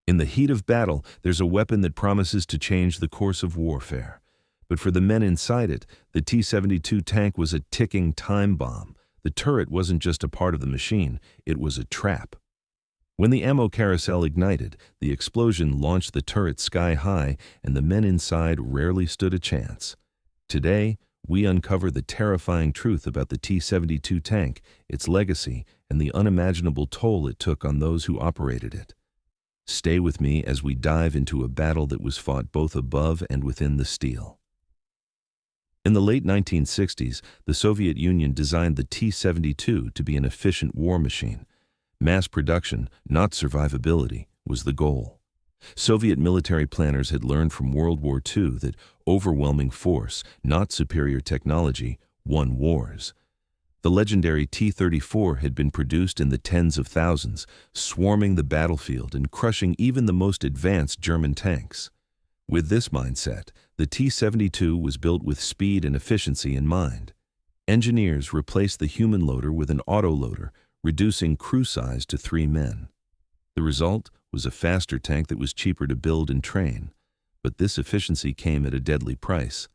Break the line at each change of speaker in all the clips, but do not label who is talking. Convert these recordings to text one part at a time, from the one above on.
In the heat of battle, there's a weapon that promises to change the course of warfare. But for the men inside it, the T-72 tank was a ticking time bomb. The turret wasn't just a part of the machine, it was a trap. When the ammo carousel ignited, the explosion launched the turret sky high, and the men inside rarely stood a chance. Today, we uncover the terrifying truth about the T-72 tank, its legacy, and the unimaginable toll it took on those who operated it. Stay with me as we dive into a battle that was fought both above and within the steel. In the late 1960s, the Soviet Union designed the T-72 to be an efficient war machine. Mass production, not survivability, was the goal. Soviet military planners had learned from World War II that overwhelming force, not superior technology, won wars. The legendary T-34 had been produced in the tens of thousands, swarming the battlefield and crushing even the most advanced German tanks. With this mindset, the T-72 was built with speed and efficiency in mind. Engineers replaced the human loader with an autoloader, reducing crew size to 3 men. The result was a faster tank that was cheaper to build and train. But this efficiency came at a deadly price.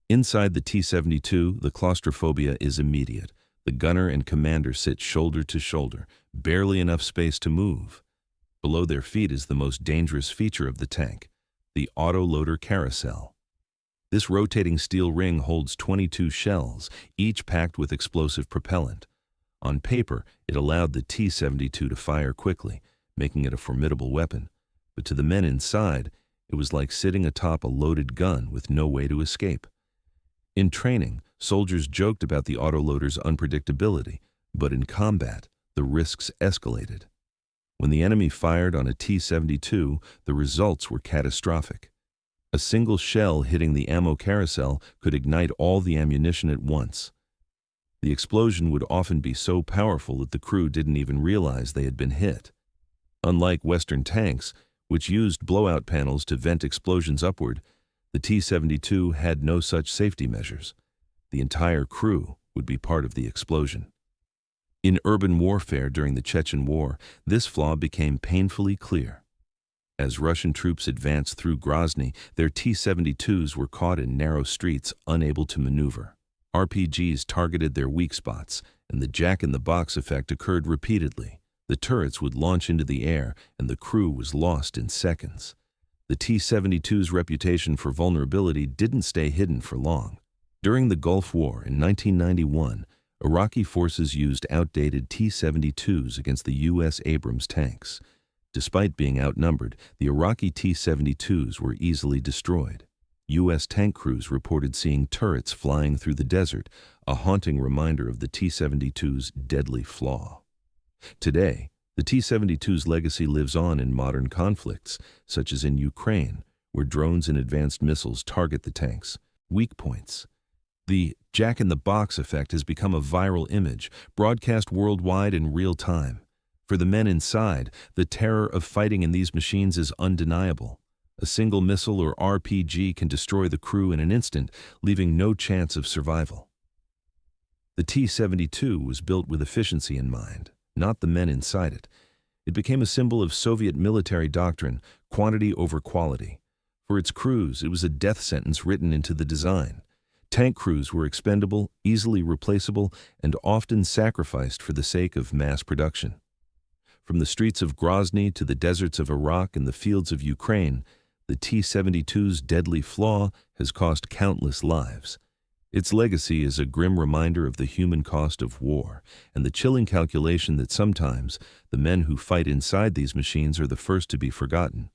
Inside the T-72, the claustrophobia is immediate. The gunner and commander sit shoulder to shoulder, barely enough space to move. Below their feet is the most dangerous feature of the tank, the autoloader carousel. This rotating steel ring holds 22 shells, each packed with explosive propellant. On paper, it allowed the T-72 to fire quickly, making it a formidable weapon. But to the men inside, it was like sitting atop a loaded gun with no way to escape. In training, soldiers joked about the autoloader's unpredictability, but in combat, the risks escalated. When the enemy fired on a T-72, the results were catastrophic. A single shell hitting the ammo carousel could ignite all the ammunition at once. The explosion would often be so powerful that the crew didn't even realize they had been hit. Unlike Western tanks, which used blowout panels to vent explosions upward, the T-72 had no such safety measures. The entire crew would be part of the explosion. In urban warfare during the Chechen War, this flaw became painfully clear. As Russian troops advanced through Grozny, their T-72s were caught in narrow streets, unable to maneuver. RPGs targeted their weak spots, and the jack-in-the-box effect occurred repeatedly. The turrets would launch into the air, and the crew was lost in seconds. The T-72's reputation for vulnerability didn't stay hidden for long. During the Gulf War in 1991, Iraqi forces used outdated T-72s against the U.S. Abrams tanks. Despite being outnumbered, the Iraqi T-72s were easily destroyed. U.S. tank crews reported seeing turrets flying through the desert, a haunting reminder of the T-72's deadly flaw. Today, the T-72's legacy lives on in modern conflicts, such as in Ukraine, where drones and advanced missiles target the tank's weak points. The jack-in-the-box effect has become a viral image, broadcast worldwide in real time. For the men inside, the terror of fighting in these machines is undeniable. A single missile or RPG can destroy the crew in an instant, leaving no chance of survival. The T-72 was built with efficiency in mind, not the men inside it. It became a symbol of Soviet military doctrine, quantity over quality. For its crews, it was a death sentence written into the design. Tank crews were expendable, easily replaceable, and often sacrificed for the sake of mass production. From the streets of Grozny to the deserts of Iraq and the fields of Ukraine, the T-72's deadly flaw has cost countless lives. Its legacy is a grim reminder of the human cost of war and the chilling calculation that sometimes the men who fight inside these machines are the first to be forgotten.